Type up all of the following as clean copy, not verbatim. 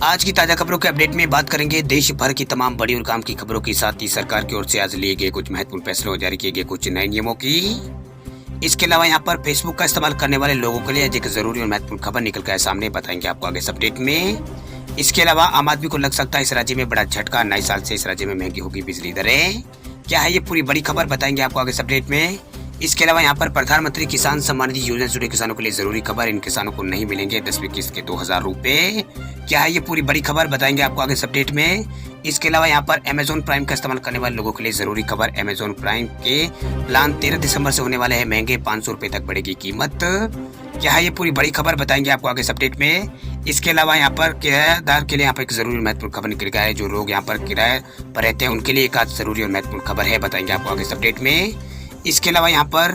आज की ताजा खबरों के अपडेट में बात करेंगे देश भर की तमाम बड़ी और काम की खबरों के साथ ही सरकार की ओर से आज लिए गए कुछ महत्वपूर्ण फैसलों और जारी किए गए कुछ नए नियमों की। इसके अलावा यहाँ पर फेसबुक का इस्तेमाल करने वाले लोगों के लिए एक जरूरी और महत्वपूर्ण खबर निकल कर सामने बताएंगे आपको आगे इस अपडेट में। इसके अलावा आम आदमी को लग सकता है इस राज्य में बड़ा झटका, नए साल से इस राज्य में महंगी होगी बिजली दरें। क्या है ये पूरी बड़ी खबर बताएंगे आपको आगे इस अपडेट में। इसके अलावा यहाँ पर प्रधानमंत्री किसान सम्मान निधि योजना से जुड़े किसानों के लिए जरूरी खबर, इन किसानों को नहीं मिलेंगे 10वीं किस्त के 2000 रुपए। क्या है ये पूरी बड़ी खबर बताएंगे आपको आगे इस अपडेट में। इसके अलावा यहाँ पर अमेजॉन प्राइम का इस्तेमाल करने वाले लोगों के लिए जरूरी खबर, अमेजॉन प्राइम के प्लान 13 दिसंबर से होने वाले हैं महंगे, 500 रुपए तक बढ़ेगी कीमत। क्या है ये पूरी बड़ी खबर बताएंगे आपको आगे इस अपडेट में। इसके अलावा यहाँ पर किराएदार के लिए यहाँ पर एक जरूरी महत्वपूर्ण खबर निकल गया है। जो लोग यहाँ पर किराए पर रहते हैं उनके लिए एक आज जरूरी और महत्वपूर्ण खबर है, बताएंगे आपको आगे इस अपडेट में। इसके अलावा यहाँ पर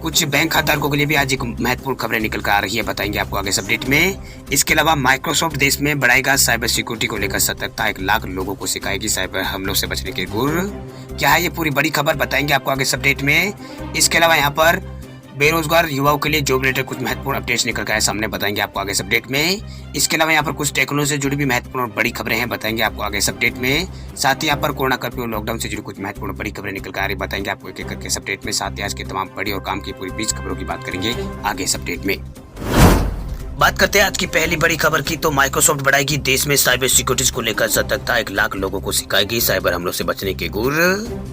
कुछ बैंक खाताधारकों के लिए भी आज एक महत्वपूर्ण खबरें निकल कर आ रही है, बताएंगे आपको आगे इस अपडेट में। इसके अलावा माइक्रोसॉफ्ट देश में बढ़ाएगा साइबर सिक्योरिटी को लेकर सतर्कता, 1 लाख लोगों को सिखाएगी साइबर हमलों से बचने के गुर। क्या है ये पूरी बड़ी खबर बताएंगे आपको आगे इस अपडेट में। इसके अलावा यहाँ पर बेरोजगार युवाओं के लिए जॉब रिलेटेड कुछ महत्वपूर्ण अपडेट्स निकल कर आए सामने, बताएंगे आपको आगे इस अपडेट में। इसके अलावा यहाँ पर कुछ टेक्नोलॉजी से जुड़ी भी महत्वपूर्ण और बड़ी खबरें हैं, बताएंगे आपको आगे इस अपडेट में। साथ ही यहाँ पर कोरोना कर्फ्यू और लॉकडाउन से जुड़ी कुछ महत्वपूर्ण बड़ी खबरें निकल कर आ रही, बताएंगे आपको एक एक करके इस अपडेट में। साथ ही आज के तमाम बड़ी और काम की पूरी 20 खबरों की बात करेंगे आगे इस अपडेट में। बात करते हैं आज की पहली बड़ी खबर की, तो माइक्रोसॉफ्ट बढ़ाएगी देश में साइबर सिक्योरिटी को लेकर सतर्कता, 1 लाख लोगों को सिखाएगी साइबर हमलों से बचने के गुर।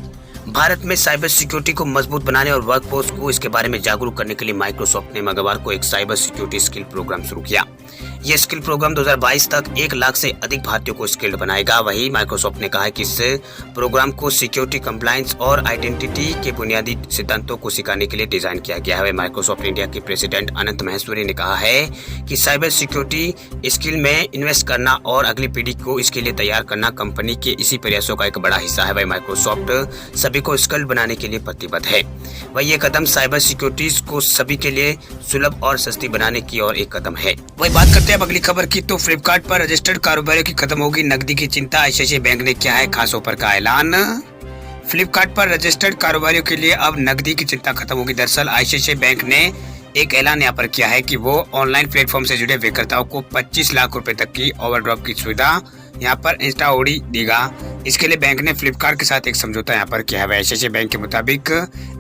भारत में साइबर सिक्योरिटी को मजबूत बनाने और वर्कफोर्स को इसके बारे में जागरूक करने के लिए माइक्रोसॉफ्ट ने मंगलवार को एक साइबर सिक्योरिटी स्किल प्रोग्राम शुरू किया। यह स्किल प्रोग्राम 2022 तक 1 लाख से अधिक भारतीयों को स्किल्ड बनाएगा। वहीं माइक्रोसॉफ्ट ने कहा है कि इस प्रोग्राम को सिक्योरिटी, कंप्लायंस और आइडेंटिटी के बुनियादी सिद्धांतों को सिखाने के लिए डिजाइन किया गया है। माइक्रोसॉफ्ट इंडिया के प्रेसिडेंट अनंत महेश्वरी ने कहा है कि साइबर सिक्योरिटी स्किल में इन्वेस्ट करना और अगली पीढ़ी को इसके लिए तैयार करना कंपनी के इसी प्रयासों का एक बड़ा हिस्सा है। वही माइक्रोसॉफ्ट सभी को स्किल्ड बनाने के लिए प्रतिबद्ध है। वही ये कदम साइबर सिक्योरिटी को सभी के लिए सुलभ और सस्ती बनाने की ओर एक कदम है। वही बात करते हैं अब अगली खबर की, तो फ्लिपकार्ट पर रजिस्टर्ड कारोबारियों की खत्म होगी नकदी की चिंता, आईसीआईसीआई बैंक ने किया है खास ऑफर का ऐलान। फ्लिपकार्ट पर रजिस्टर्ड कारोबारियों के लिए अब नकदी की चिंता खत्म होगी। दरअसल आईसीआईसीआई बैंक ने एक ऐलान यहाँ पर किया है कि वो ऑनलाइन प्लेटफॉर्म से जुड़े विक्रेताओं को 25 लाख रुपए तक की ओवरड्राफ्ट की सुविधा यहाँ पर इंस्टा ओडी देगा। इसके लिए बैंक ने फ्लिपकार्ट के साथ एक समझौता यहाँ पर किया है। आईसीआईसीआई बैंक के मुताबिक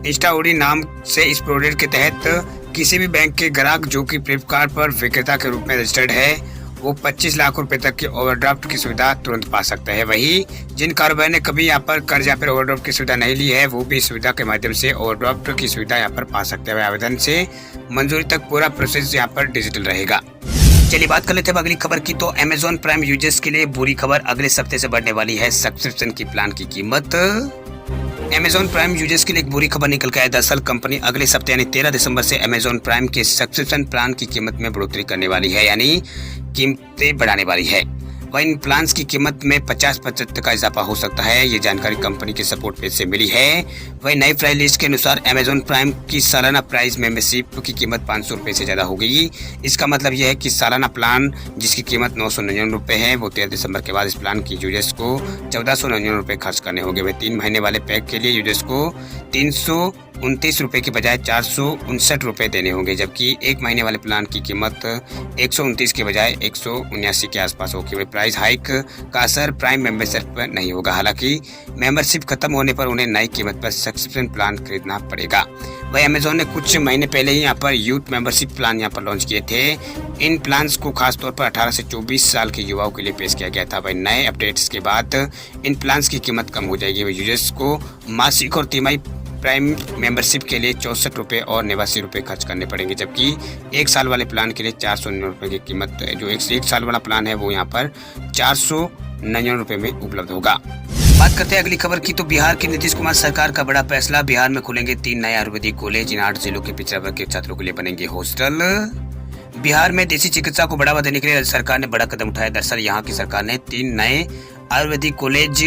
इंस्टा ओडी नाम से इस प्रोडक्ट के तहत किसी भी बैंक के ग्राहक जो कि फ्लिपकार्ट पर विक्रेता के रूप में रजिस्टर्ड है वो 25 लाख रुपए तक की ओवरड्राफ्ट की सुविधा तुरंत पा सकता है। वही जिन कारोबार ने कभी यहाँ पर कर्ज या फिर ओवरड्राफ्ट की सुविधा नहीं ली है वो भी इस सुविधा के माध्यम से ओवरड्राफ्ट की सुविधा यहाँ पर पा सकते हैं। आवेदन से मंजूरी तक पूरा प्रोसेस यहाँ पर डिजिटल रहेगा। चलिए बात कर लेते हैं अगली खबर की, तो अमेजॉन प्राइम यूजर्स के लिए बुरी खबर, अगले हफ्ते से बढ़ने वाली है सब्सक्रिप्शन की प्लान की कीमत। अमेजॉन प्राइम यूजर्स के लिए एक बुरी खबर निकल कर है। दरअसल कंपनी अगले हफ्ते यानी 13 दिसंबर से अमेजॉन प्राइम के सब्सक्रिप्शन प्लान की कीमत में बढ़ोतरी करने वाली है, यानी कीमतें बढ़ाने वाली है। वह इन प्लान्स की कीमत में 50% का इजाफा हो सकता है। ये जानकारी कंपनी के सपोर्ट पेज से मिली है। वही नई प्राइस लिस्ट के अनुसार अमेजॉन प्राइम की सालाना प्राइस मेंबरशिप की कीमत 500 रुपये से ज़्यादा हो गई। इसका मतलब यह है कि सालाना प्लान जिसकी कीमत 999 रुपये है वो 13 दिसंबर के बाद इस प्लान की यूजर्स को 1499 रुपये खर्च करने होंगे। वह 3 महीने वाले पैक के लिए यूजर्स को 329 रुपये के बजाय 459 रुपये देने होंगे, जबकि 1 महीने वाले प्लान की कीमत 129 के बजाय 179 के आसपास होगी। वही प्राइस हाइक का असर प्राइम मेंबरशिप पर नहीं होगा। हालांकि मेंबरशिप खत्म होने पर उन्हें नई कीमत पर सब्सक्रिप्शन प्लान खरीदना पड़ेगा। वही अमेजोन ने कुछ महीने पहले ही यहाँ पर यूथ मेंबरशिप प्लान यहाँ पर लॉन्च किए थे। इन प्लान्स को खासतौर पर 18 से 24 साल के युवाओं के लिए पेश किया गया था। वही नए अपडेट्स के बाद इन प्लान्स की कीमत कम हो जाएगी। वही यूजर्स को मासिक और तिमाही प्राइम मेंबरशिप के लिए 64 रुपये और 89 रुपये खर्च करने पड़ेंगे, जबकि 1 साल वाले प्लान के लिए 499 रुपये की कीमत जो 1 साल वाला प्लान है वो यहाँ पर 499 रुपये में उपलब्ध होगा। बात करते हैं अगली खबर की, तो बिहार की नीतीश कुमार सरकार का बड़ा फैसला, बिहार में खुलेंगे 3 नए आयुर्वेदिक कॉलेज, इन 8 जिलों के पिछड़ा वर्ग के छात्रों के लिए बनेंगे हॉस्टल। बिहार में देसी चिकित्सा को बढ़ावा देने के लिए सरकार ने बड़ा कदम उठाया। दरअसल यहाँ की सरकार ने 3 नए आयुर्वेदिक कॉलेज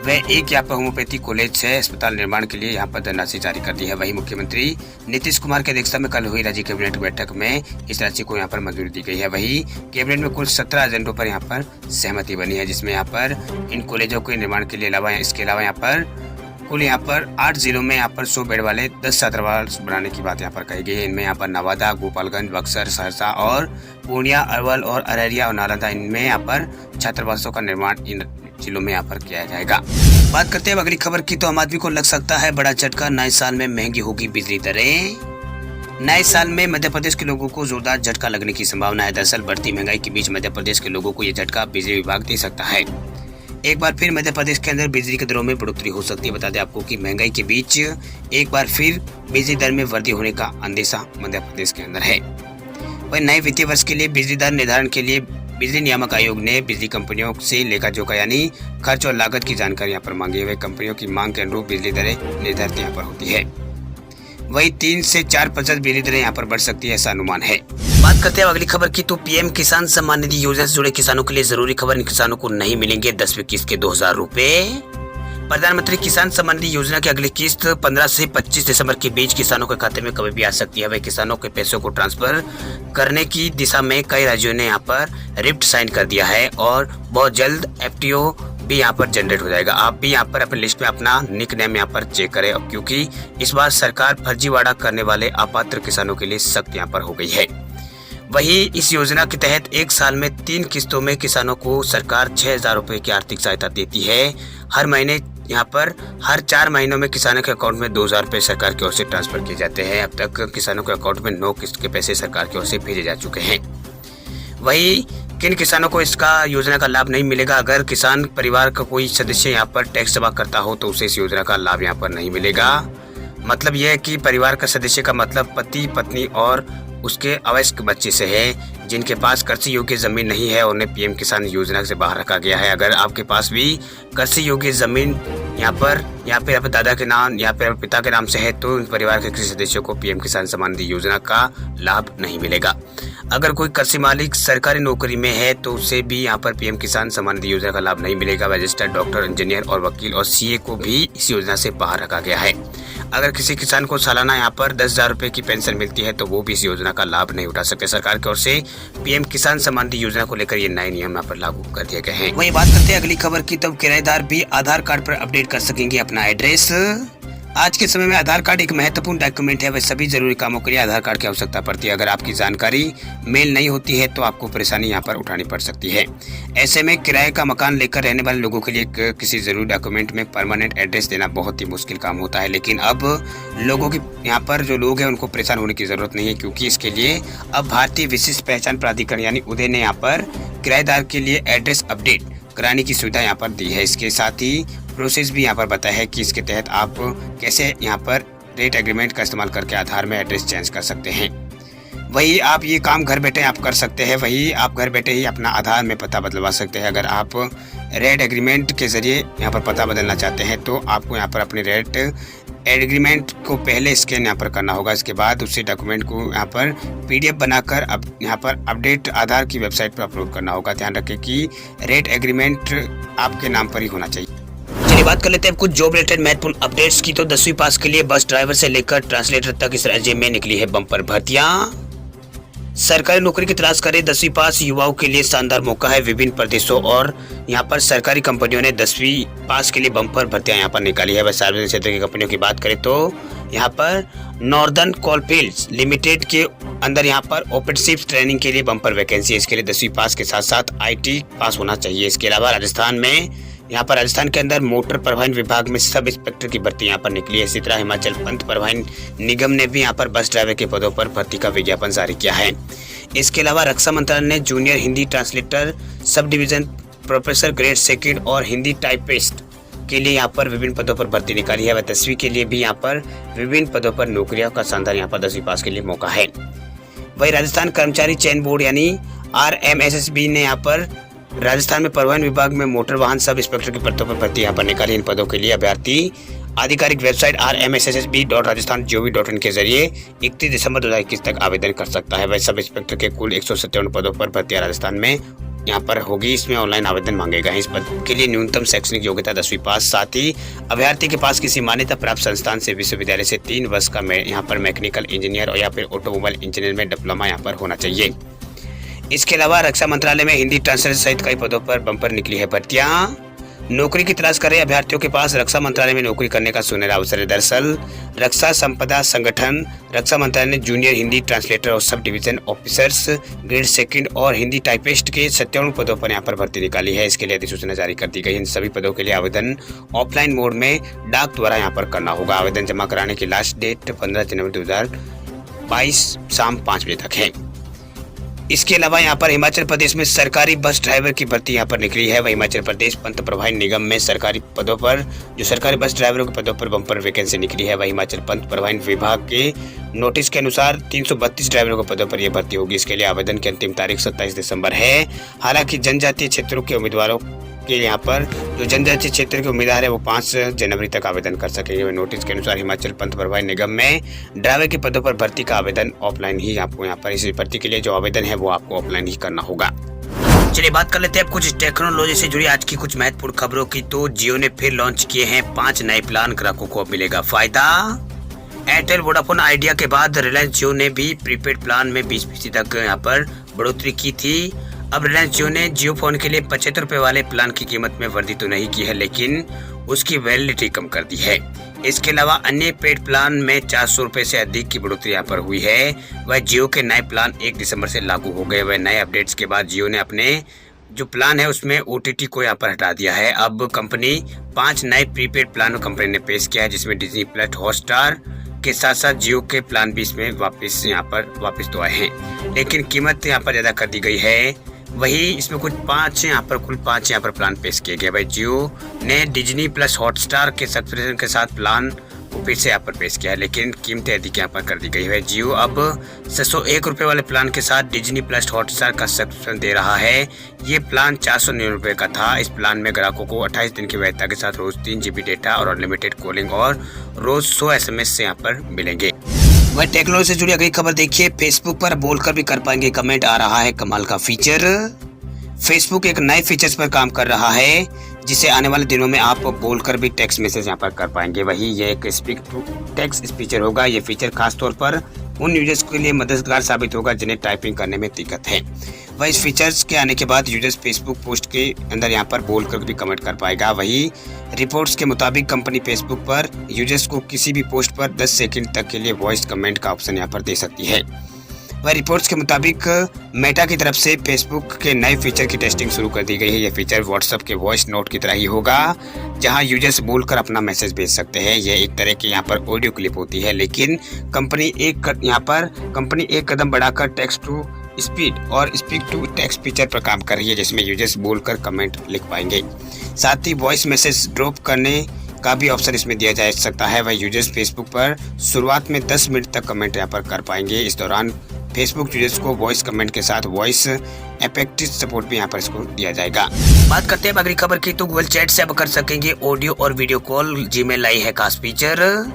व एक यहाँ पर होम्योपैथी कॉलेज से अस्पताल निर्माण के लिए यहाँ पर धनराशि जारी कर दी है। वही मुख्यमंत्री नीतीश कुमार की अध्यक्षता में कल हुई राज्य कैबिनेट बैठक में इस राशि को यहाँ पर मंजूरी दी गई है। वही कैबिनेट में कुल 17 एजेंडों पर यहाँ पर सहमति बनी है, जिसमें यहाँ पर इन कॉलेजों के निर्माण के लिए इसके अलावा यहाँ पर कुल यहाँ पर 8 जिलों में यहाँ पर 100 बेड वाले 10 छात्रावास बनाने की बात यहाँ पर कही गई है। इनमें यहाँ पर नवादा, गोपालगंज, बक्सर, सहरसा और पूर्णिया, अरवल और अररिया और नालंदा, इनमें यहाँ पर छात्रावासों का निर्माण इन जिलों में यहाँ पर किया जाएगा। बात करते हैं अगली खबर की, तो आम आदमी को लग सकता है बड़ा झटका, नए साल में महंगी होगी बिजली दरें। नए साल में मध्य प्रदेश के लोगों को जोरदार झटका लगने की संभावना है। दरअसल बढ़ती महंगाई के बीच मध्य प्रदेश के लोगों को ये झटका बिजली विभाग दे सकता है। एक बार फिर मध्य प्रदेश के अंदर बिजली के दरों में बढ़ोतरी हो सकती है। बता दें आपको कि महंगाई के बीच एक बार फिर बिजली दर में वृद्धि होने का अंदेशा मध्य प्रदेश के अंदर है। वही नए वित्तीय वर्ष के लिए बिजली दर निर्धारण के लिए बिजली नियामक आयोग ने बिजली कंपनियों से लेखा जोखा यानी खर्च और लागत की जानकारी यहाँ पर मांगी है। वही कंपनियों की मांग के अनुरूप बिजली दरें निर्धारित यहाँ पर होती है। वही 3 से 4% बिजली दरें यहाँ पर बढ़ सकती है, ऐसा अनुमान है। बात करते हैं अगली खबर की, तो पीएम किसान सम्मान निधि योजना से जुड़े किसानों के लिए जरूरी खबर, इन किसानों को नहीं मिलेंगे 10वीं किस्त के 2000 रुपए। प्रधानमंत्री किसान सम्मान निधि योजना की अगली किस्त 15 से 25 दिसंबर के बीच किसानों के खाते में कभी भी आ सकती है। वह किसानों के पैसों को ट्रांसफर करने की दिशा में कई राज्यों ने यहाँ पर रिप्ट साइन कर दिया है और बहुत जल्द एफटीओ भी यहाँ पर जनरेट हो जाएगा। आप भी यहाँ पर अपनी लिस्ट में अपना निक नेम यहाँ पर चेक करें, क्योंकि इस बार सरकार फर्जीवाड़ा करने वाले अपात्र किसानों के लिए सख्त यहाँ पर हो गई है। वही इस योजना के तहत एक साल में 3 किस्तों में किसानों को सरकार 6000 रुपए की आर्थिक सहायता देती है। हर महीने यहाँ पर हर 4 महीनों में किसानों के अकाउंट में 2000 रुपए सरकार की ओर से ट्रांसफर किए जाते हैं। अब तक किसानों के अकाउंट में 9 किस्त के पैसे सरकार की ओर से भेजे जा चुके हैं। वही किन किसानों को इसका योजना का लाभ नहीं मिलेगा? अगर किसान परिवार का कोई सदस्य यहाँ पर टैक्स जमा करता हो तो उसे इस योजना का लाभ यहाँ पर नहीं मिलेगा। मतलब यह है कि परिवार का सदस्य का मतलब पति, पत्नी और उसके अवयस्क बच्चे से है जिनके पास कृषि योग्य जमीन नहीं है, उन्हें पीएम किसान योजना से बाहर रखा गया है। अगर आपके पास भी कृषि योग्य जमीन यहाँ पर दादा के नाम या फिर पिता के नाम से है तो परिवार के किसी सदस्यों को पीएम किसान सम्मान निधि योजना का लाभ नहीं मिलेगा। अगर कोई कृषि मालिक सरकारी नौकरी में है तो उसे भी यहाँ पर पीएम किसान सम्मान निधि योजना का लाभ नहीं मिलेगा। रजिस्टर्ड डॉक्टर, इंजीनियर और वकील और सीए को भी इस योजना से बाहर रखा गया है। अगर किसी किसान को सालाना यहाँ पर 10,000 रुपए की पेंशन मिलती है तो वो भी इस योजना का लाभ नहीं उठा सकते। सरकार की ओर से पीएम किसान सम्मान निधि योजना को लेकर ये नए नियम यहाँ पर लागू कर दिए गए हैं। वही बात करते हैं अगली खबर की, तब किराएदार भी आधार कार्ड पर अपडेट कर सकेंगे अपना एड्रेस। आज के समय में आधार कार्ड एक महत्वपूर्ण डॉक्यूमेंट है। वह सभी जरूरी कामों के लिए आधार कार्ड की आवश्यकता पड़ती है। अगर आपकी जानकारी मेल नहीं होती है तो आपको परेशानी यहाँ पर उठानी पड़ सकती है। ऐसे में किराए का मकान लेकर रहने वाले लोगों के लिए किसी जरूरी डॉक्यूमेंट में परमानेंट एड्रेस देना बहुत ही मुश्किल काम होता है। लेकिन अब लोगों की यहाँ पर जो लोग हैं उनको परेशान होने की जरूरत नहीं है, क्योंकि इसके लिए अब भारतीय विशिष्ट पहचान प्राधिकरण यानी उदय ने यहाँ पर किराएदार के लिए एड्रेस अपडेट कराने की सुविधा यहाँ पर दी है। इसके साथ ही प्रोसेस भी यहाँ पर बताया है कि इसके तहत आप कैसे यहाँ पर रेट एग्रीमेंट का इस्तेमाल करके आधार में एड्रेस चेंज कर सकते हैं। वही आप ये काम घर बैठे आप कर सकते हैं। वही आप घर बैठे ही अपना आधार में पता बदलवा सकते हैं। अगर आप रेट एग्रीमेंट के जरिए यहाँ पर पता बदलना चाहते हैं तो आपको यहाँ पर अपने रेट एग्रीमेंट को पहले स्कैन यहाँ पर करना होगा। इसके बाद उसी डॉक्यूमेंट को यहाँ पर PDF बनाकर अब यहाँ पर अपडेट आधार की वेबसाइट पर अपलोड करना होगा। ध्यान रखें कि रेट एग्रीमेंट आपके नाम पर ही होना चाहिए। चलिए बात कर लेते हैं कुछ जॉब रिलेटेड महत्वपूर्ण अपडेट्स की। तो 10वीं पास के लिए बस ड्राइवर से लेकर ट्रांसलेटर तक इस राज्य में निकली है बम्पर भर्तियां। सरकारी नौकरी की तलाश करे 10वीं पास युवाओं के लिए शानदार मौका है। विभिन्न प्रदेशों और यहाँ पर सरकारी कंपनियों ने 10वीं पास के लिए बम्पर भर्तियां यहाँ पर निकाली है। वह सार्वजनिक क्षेत्र की कंपनियों की बात करें तो यहाँ पर नॉर्दर्न कोलफील्ड्स लिमिटेड के अंदर यहाँ पर ऑपरेटिव ट्रेनिंग के लिए बम्पर वैकेंसी है। इसके लिए 10वीं पास के साथ साथ IT पास होना चाहिए। इसके अलावा राजस्थान के अंदर मोटर परिवहन विभाग में सब इंस्पेक्टर की भर्ती यहाँ पर निकली है। इसी तरह हिमाचल पंत परिवहन निगम ने भी यहाँ पर बस ड्राइवर के पदों पर भर्ती का विज्ञापन जारी किया है। इसके अलावा रक्षा मंत्रालय ने junior Hindi translator, sub division professor grade 2 और हिंदी टाइपिस्ट के लिए यहाँ पर विभिन्न पदों पर भर्ती निकाली है। वह 10वीं के लिए भी यहाँ पर विभिन्न पदों पर नौकरियों का शानदार यहाँ पर 10वीं पास के लिए मौका है। वही राजस्थान कर्मचारी चयन बोर्ड यानी RMSSB ने यहाँ पर राजस्थान में परिवहन विभाग में मोटर वाहन सब इंस्पेक्टर की पदों पर भर्ती यहाँ पर निकाली। इन पदों के लिए अभ्यर्थी आधिकारिक वेबसाइट rmssb.rajasthan.gov.in के जरिए 31 दिसंबर 2021 तक आवेदन कर सकता है। वह सब इंस्पेक्टर के कुल 157 पदों पर भर्ती राजस्थान में यहाँ पर होगी। इसमें ऑनलाइन आवेदन मांगे गए हैं। इस पद के लिए न्यूनतम शैक्षणिक योग्यता 10वीं पास, साथ ही अभ्यर्थी के पास किसी मान्यता प्राप्त संस्थान से विश्वविद्यालय से 3 वर्ष का यहाँ पर मैकेनिकल इंजीनियर और या फिर ऑटोमोबाइल इंजीनियर में डिप्लोमा यहाँ पर होना चाहिए। इसके अलावा रक्षा मंत्रालय में हिंदी ट्रांसलेटर सहित कई पदों पर बम्पर निकली है भर्तियां। नौकरी की तलाश कर रहे अभ्यर्थियों के पास रक्षा मंत्रालय में नौकरी करने का सुनहरा अवसर है। दरअसल रक्षा संपदा संगठन रक्षा मंत्रालय ने जूनियर हिंदी ट्रांसलेटर और sub division officers grade second और हिंदी टाइपिस्ट के 57 पदों पर यहाँ पर भर्ती निकाली है। इसके लिए अधिसूचना जारी कर दी गई। इन सभी पदों के लिए आवेदन ऑफलाइन मोड में डाक द्वारा यहाँ पर करना होगा। आवेदन जमा कराने की लास्ट डेट 15 जनवरी 2022 शाम 5 बजे तक है। इसके अलावा यहाँ पर हिमाचल प्रदेश में सरकारी बस ड्राइवर की भर्ती यहाँ पर निकली है। वह हिमाचल प्रदेश पंत प्रवाहन निगम में सरकारी पदों पर जो सरकारी बस ड्राइवरों के पदों पर बम्पर वैकेंसी निकली है। वह हिमाचल पंत प्रवाहन विभाग के नोटिस के अनुसार 332 ड्राइवरों के पदों पर यह भर्ती होगी। इसके लिए आवेदन की अंतिम तारीख 27 दिसंबर है। हालांकि जनजातीय क्षेत्रों के उम्मीदवारों के यहाँ पर जो जनजातीय क्षेत्र के उम्मीदवार है वो 5 जनवरी तक आवेदन कर सकेंगे। नोटिस के अनुसार हिमाचल पंत प्रवाहन निगम में ड्राइवर के पदों पर भर्ती का आवेदन ऑफलाइन ही आपको यहाँ पर इस भर्ती के लिए जो आवेदन है वो आपको ऑफलाइन ही करना होगा। चलिए बात कर लेते हैं अब कुछ टेक्नोलॉजी से जुड़ी आज की कुछ महत्वपूर्ण खबरों की। तो जियो ने फिर लॉन्च किए हैं 5 नए प्लान, ग्राहकों को अब मिलेगा फायदा। एयरटेल वोडाफोन आइडिया के बाद रिलायंस जियो ने भी प्रीपेड प्लान में 20% तक यहाँ पर बढ़ोतरी की थी। अब रिलायंस जियो ने जियो फोन के लिए 75 रुपए वाले प्लान की कीमत में वृद्धि तो नहीं की है, लेकिन उसकी वैलिडिटी कम कर दी है। इसके अलावा अन्य पेड प्लान में 400 रुपए से अधिक की बढ़ोतरी यहाँ पर हुई है। वह जियो के नए प्लान 1 दिसंबर से लागू हो गए। वह नए अपडेट्स के बाद जियो ने अपने जो प्लान है उसमें OTT को यहाँ पर हटा दिया है। अब कंपनी 5 नए प्रीपेड प्लान कंपनी ने पेश किया है, जिसमें डिज्नी प्लस हॉटस्टार के साथ साथ जियो के प्लान भी इसमें वापस तो आए हैं, लेकिन कीमत यहाँ पर ज्यादा कर दी गई है। वही इसमें कुल 5 यहाँ पर प्लान पेश किए गए। भाई जियो ने डिज्नी प्लस हॉटस्टार के सब्सक्रिप्शन के साथ प्लान को फिर से यहाँ पर पेश किया है, लेकिन कीमतें अधिक यहाँ पर कर दी गई है। जियो अब 601 रुपए वाले प्लान के साथ डिज्नी प्लस हॉटस्टार का सब्सक्रिप्शन दे रहा है। ये प्लान 499 रुपए का था। इस प्लान में ग्राहकों को 28 दिन की वैधता के साथ रोज 3 GB डेटा और अनलिमिटेड कॉलिंग और रोज 100 SMS से यहाँ पर मिलेंगे। वह टेक्नोलॉजी से जुड़ी अगली खबर देखिए। फेसबुक पर बोलकर भी कर पाएंगे कमेंट, आ रहा है कमाल का फीचर। फेसबुक एक नए फीचर्स पर काम कर रहा है, जिसे आने वाले दिनों में आप बोलकर भी टेक्स्ट मैसेज यहाँ पर कर पाएंगे। वही ये एक स्पीक टू टेक्स्ट फीचर होगा। ये फीचर खास तौर पर उन यूजर्स के लिए मददगार साबित होगा जिन्हें टाइपिंग करने में दिक्कत है। वह इस फीचर्स के आने के बाद यूजर्स फेसबुक पोस्ट के अंदर यहाँ पर बोलकर भी कमेंट कर पाएगा। वही रिपोर्ट्स के मुताबिक कंपनी फेसबुक पर यूजर्स को किसी भी पोस्ट पर 10 सेकंड तक के लिए वॉइस कमेंट का ऑप्शन यहाँ पर दे सकती है। वह रिपोर्ट्स के मुताबिक मेटा की तरफ से फेसबुक के नए फीचर की टेस्टिंग शुरू कर दी गई है। यह फीचर व्हाट्सएप के वॉइस नोट की तरह ही होगा, जहां यूजर्स बोलकर अपना मैसेज भेज सकते हैं। यह एक तरह की यहाँ पर ऑडियो क्लिप होती है, लेकिन कंपनी एक कदम बढ़ाकर टेक्स्ट टू स्पीड और स्पीक टू टेक्स्ट फीचर पर काम कर रही है, जिसमें यूजर्स बोलकर कमेंट लिख पाएंगे। साथ ही वॉइस मैसेज ड्रॉप करने का भी ऑप्शन इसमें दिया जा सकता है। वह यूजर्स फेसबुक पर शुरुआत में 10 मिनट तक कमेंट यहाँ पर कर पाएंगे। इस दौरान फेसबुक यूजर्स को वॉइस कमेंट के साथ वॉइस इफेक्ट सपोर्ट भी यहाँ पर इसको दिया जाएगा। बात करते हैं अगली खबर की। तो गूगल चैट से अब कर सकेंगे ऑडियो और वीडियो कॉल। जीमेल लाई है खास फीचर।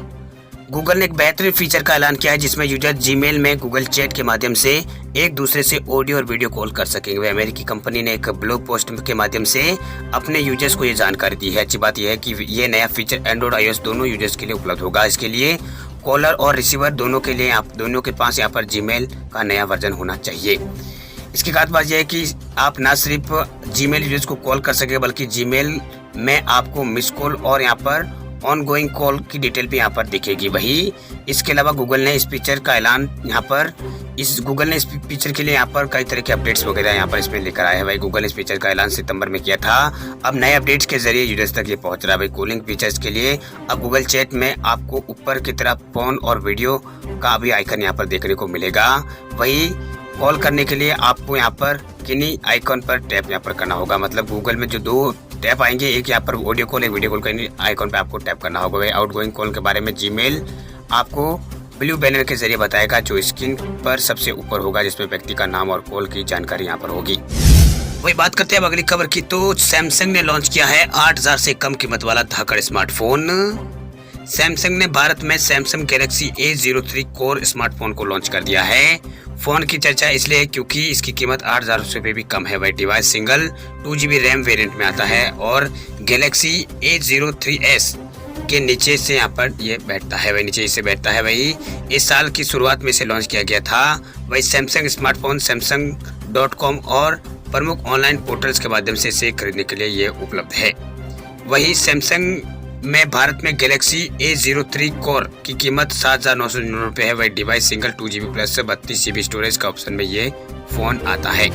गूगल ने एक बेहतरीन फीचर का ऐलान किया है, जिसमें यूजर जीमेल में गूगल चैट के माध्यम से एक दूसरे से ऑडियो और वीडियो कॉल कर सकेंगे। अमेरिकी कंपनी ने एक ब्लॉग पोस्ट के माध्यम से अपने यूजर्स को ये जानकारी दी है। अच्छी बात यह है कि ये नया फीचर एंड्रॉइड iOS दोनों यूजर्स के लिए उपलब्ध होगा। इसके लिए कॉलर और रिसीवर दोनों के पास यहाँ पर जीमेल का नया वर्जन होना चाहिए। इसकी खास बात यह है कि आप न सिर्फ जीमेल यूजर्स को कॉल कर सकेंगे, बल्कि जीमेल में आपको मिस कॉल और यहाँ पर ऑनगोइंग कॉल की डिटेल भी यहाँ पर दिखेगी। वही इसके अलावा गूगल ने इस फीचर के लिए यहाँ पर कई तरह के अपडेट्स वगैरह यहाँ पर इसमें लेकर आए हैं। भाई गूगल ने इस फीचर का ऐलान सितंबर में किया था। अब नए अपडेट्स के जरिए यूजर्स तक ये पहुंच रहा है। भाई कॉलिंग फीचर्स के लिए अब गूगल चैट में आपको ऊपर की तरफ फोन और वीडियो का भी आइकन यहाँ पर देखने को मिलेगा। वही कॉल करने के लिए आपको यहाँ पर किन्हीं आइकन पर टैप यहाँ पर करना होगा। मतलब गूगल में जो 2 टैप आएंगे, एक यहाँ पर ऑडियो कॉल, एक वीडियो कॉल का आइकॉन पे आपको टैप करना होगा। आउटगोइंग कॉल के बारे में जीमेल आपको ब्लू बैनर के जरिए बताएगा, जो स्क्रीन पर सबसे ऊपर होगा, जिसमें व्यक्ति का नाम और कॉल की जानकारी यहाँ पर होगी। वही बात करते हैं अब अगली खबर की। तो सैमसंग ने लॉन्च किया है 8000 से कम कीमत वाला धाकड़ स्मार्टफोन। सैमसंग ने भारत में Samsung Galaxy A03 core smartphone को लॉन्च कर दिया है। फोन की चर्चा इसलिए है क्योंकि इसकी कीमत 8000 रुपये भी कम है। वह device single 2GB RAM variant में आता है और गैलेक्सी A03s के नीचे से यहाँ पर ये बैठता है। वही नीचे इसे बैठता है। वही इस साल की शुरुआत में इसे लॉन्च किया गया था। वही सैमसंग स्मार्टफोन samsung.com और प्रमुख ऑनलाइन पोर्टल्स के माध्यम से इसे खरीदने के लिए ये उपलब्ध है। वही सैमसंग में भारत में गैलेक्सी A03 कोर की कीमत 7,999 रुपए है। वही device single 2GB plus 32GB storage का ऑप्शन में ये फोन आता है।